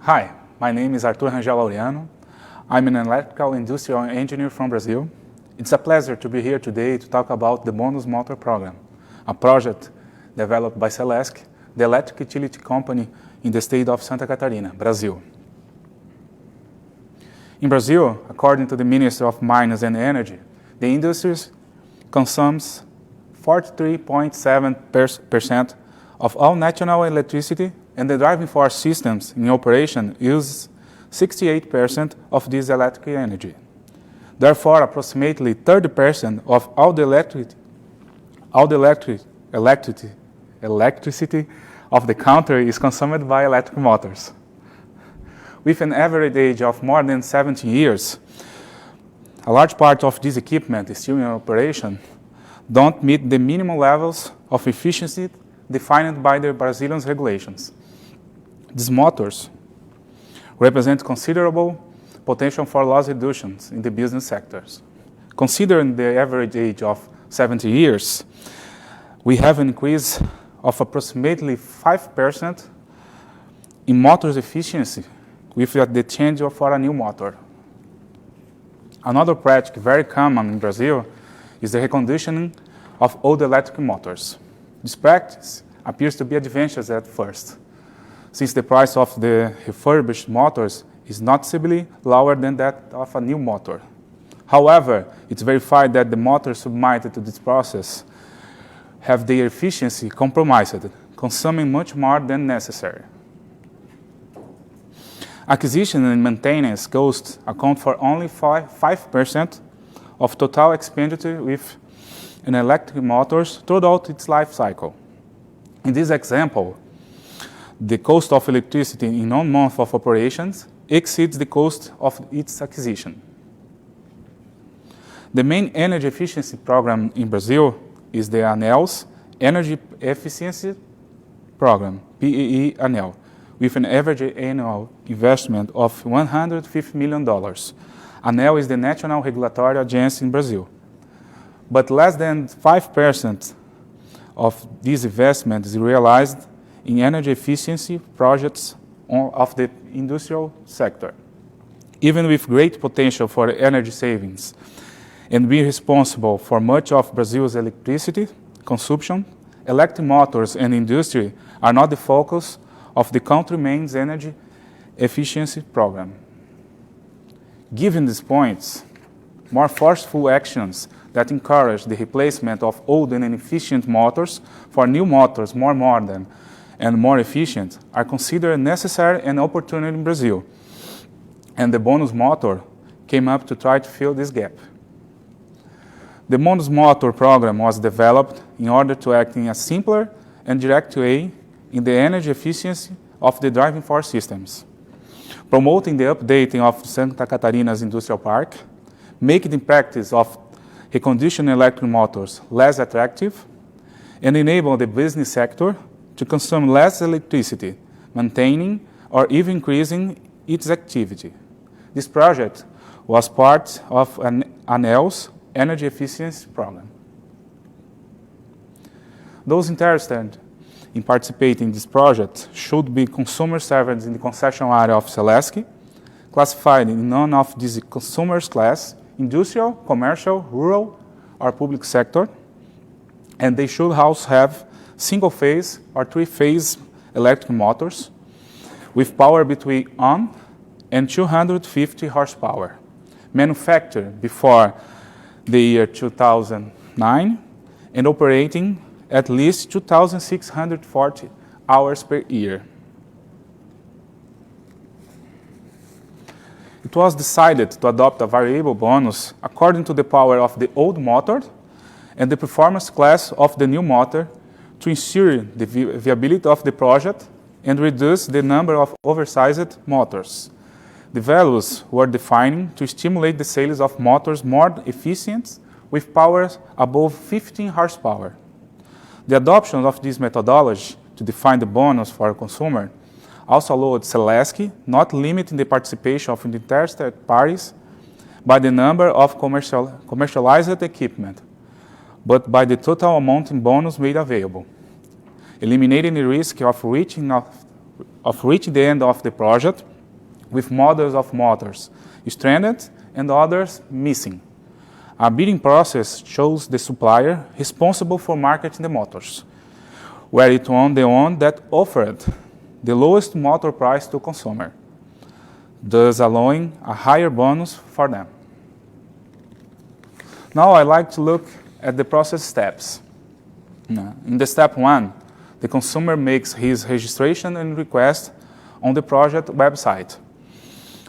Hi, my name is Arthur Rangel Laureano. I'm an electrical industrial engineer from Brazil. It's a pleasure to be here today to talk about the Bônus Motor Program, a project developed by Celesc, the electric utility company in the state of Santa Catarina, Brazil. In Brazil, according to the Ministry of Mines and Energy, the industry consumes 43.7% of all national electricity, and the driving force systems in operation use 68% of this electric energy. Therefore, approximately 30% of all the electricity of the country is consumed by electric motors. With an average age of more than 17 years, a large part of this equipment is still in operation, don't meet the minimum levels of efficiency defined by the Brazilian regulations. These motors represent considerable potential for loss reductions in the business sectors. Considering the average age of 70 years, we have an increase of approximately 5% in motors efficiency with the change for a new motor. Another practice very common in Brazil is the reconditioning of old electric motors. This practice appears to be advantageous at first, since the price of the refurbished motors is noticeably lower than that of a new motor. However, it's verified that the motors submitted to this process have their efficiency compromised, consuming much more than necessary. Acquisition and maintenance costs account for only 5% of total expenditure with an electric motors throughout its life cycle. In this example, the cost of electricity in 1 month of operations exceeds the cost of its acquisition. The main energy efficiency program in Brazil is the ANEEL's Energy Efficiency Program, AEE ANEEL, with an average annual investment of $150 million. ANEEL is the national regulatory agency in Brazil. But less than 5% of this investment is realized in energy efficiency projects of the industrial sector. Even with great potential for energy savings and being responsible for much of Brazil's electricity consumption, electric motors and industry are not the focus of the country's main energy efficiency program. Given these points, more forceful actions that encourage the replacement of old and inefficient motors for new motors more modern and more efficient are considered necessary and opportune in Brazil. And the Bônus motor came up to try to fill this gap. The Bônus motor program was developed in order to act in a simpler and direct way in the energy efficiency of the driving force systems, promoting the updating of Santa Catarina's industrial park, making the practice of reconditioning electric motors less attractive, and enable the business sector to consume less electricity, maintaining or even increasing its activity. This project was part of ANEEL's Energy Efficiency Program. Those interested in participating in this project should be consumer servants in the concession area of Celesc, classified in none of these consumers class, industrial, commercial, rural, or public sector, and they should also have single-phase or three-phase electric motors with power between 1 and 250 horsepower, manufactured before the year 2009 and operating at least 2,640 hours per year. It was decided to adopt a variable bonus according to the power of the old motor and the performance class of the new motor to ensure the viability of the project and reduce the number of oversized motors. The values were defined to stimulate the sales of motors more efficient with powers above 15 horsepower. The adoption of this methodology to define the bonus for a consumer also allowed Celesc not limiting the participation of interested parties by the number of commercialized equipment, but by the total amount in bonus made available, eliminating the risk of reaching the end of the project with models of motors stranded and others missing. A bidding process shows the supplier responsible for marketing the motors, where it won the one that offered the lowest motor price to consumer, thus allowing a higher bonus for them. Now I'd like to look at the process steps. In the step 1, the consumer makes his registration and request on the project website.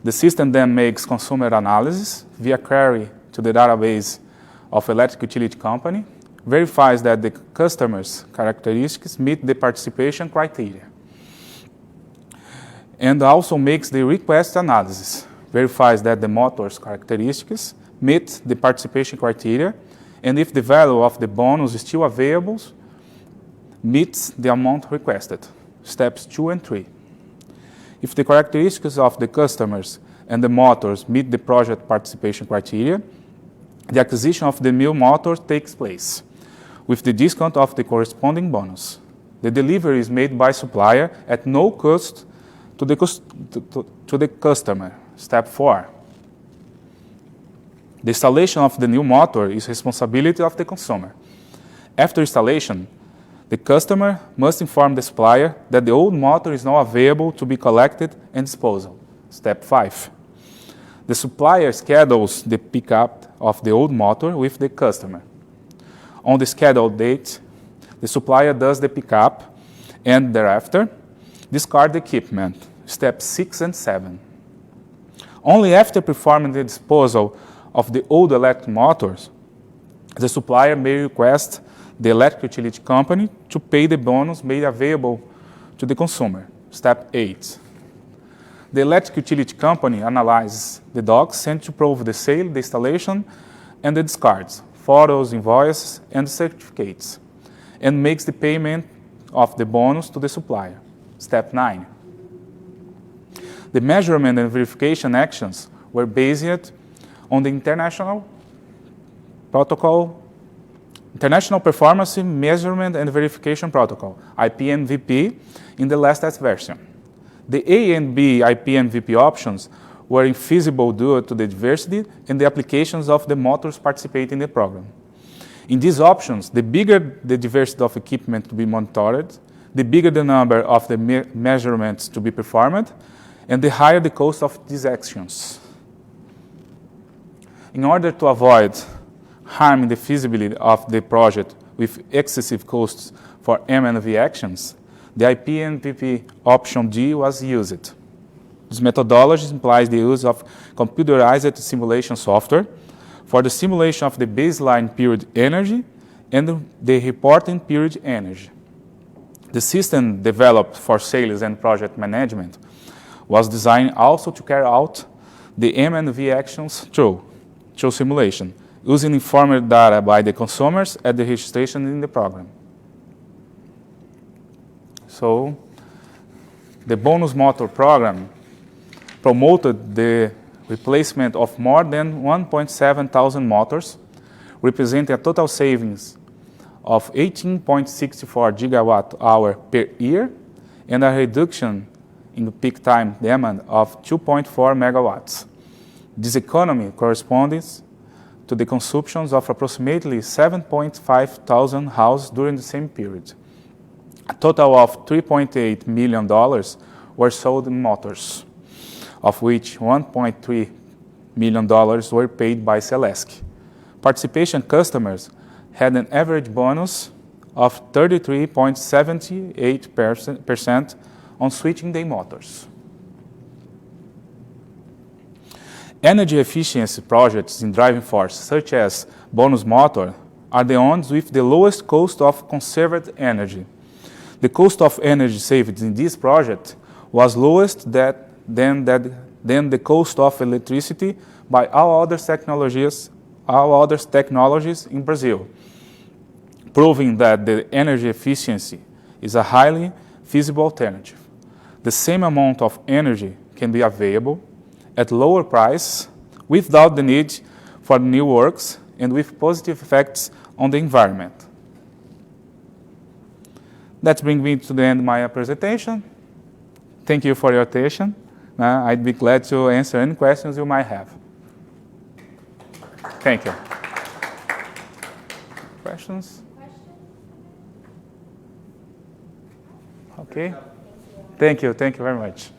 The system then makes consumer analysis via query to the database of electric utility company, verifies that the customer's characteristics meet the participation criteria, and also makes the request analysis, verifies that the motor's characteristics meet the participation criteria, and if the value of the bonus is still available, meets the amount requested, steps 2 and 3. If the characteristics of the customers and the motors meet the project participation criteria, the acquisition of the new motor takes place, with the discount of the corresponding bonus. The delivery is made by supplier at no cost to the customer, step 4. The installation of the new motor is responsibility of the consumer. After installation, the customer must inform the supplier that the old motor is now available to be collected and disposed. Step 5. The supplier schedules the pickup of the old motor with the customer. On the scheduled date, the supplier does the pickup and thereafter discard the equipment. Steps 6 and 7. Only after performing the disposal of the old electric motors, the supplier may request the electric utility company to pay the bonus made available to the consumer. Step 8. The electric utility company analyzes the docs sent to prove the sale, the installation, and the discards, photos, invoices, and certificates, and makes the payment of the bonus to the supplier. Step 9. The measurement and verification actions were based on the International Performance Measurement and Verification Protocol, IPMVP, in the last test version. The A and B IPMVP options were infeasible due to the diversity and the applications of the motors participating in the program. In these options, the bigger the diversity of equipment to be monitored, the bigger the number of the measurements to be performed, and the higher the cost of these actions. In order to avoid harming the feasibility of the project with excessive costs for M&V actions, the IPMVP option D was used. This methodology implies the use of computerized simulation software for the simulation of the baseline period energy and the reporting period energy. The system developed for sales and project management was designed also to carry out the M&V actions through simulation, using informed data by the consumers at the registration in the program. So, the bonus motor program promoted the replacement of more than 1.7 thousand motors, representing a total savings of 18.64 gigawatt-hour per year and a reduction in the peak time demand of 2.4 megawatts. This economy corresponds to the consumptions of approximately 7.5 thousand houses during the same period. A total of $3.8 million were sold in motors, of which $1.3 million were paid by Celesc. Participation customers had an average bonus of 33.78% on switching their motors. Energy efficiency projects in driving force, such as bonus motor, are the ones with the lowest cost of conserved energy. The cost of energy saved in this project was lowest than the cost of electricity by all other technologies in Brazil, proving that the energy efficiency is a highly feasible alternative. The same amount of energy can be available at lower price without the need for new works and with positive effects on the environment. That brings me to the end of my presentation. Thank you for your attention. I'd be glad to answer any questions you might have. Thank you. Questions? Okay. Thank you very much.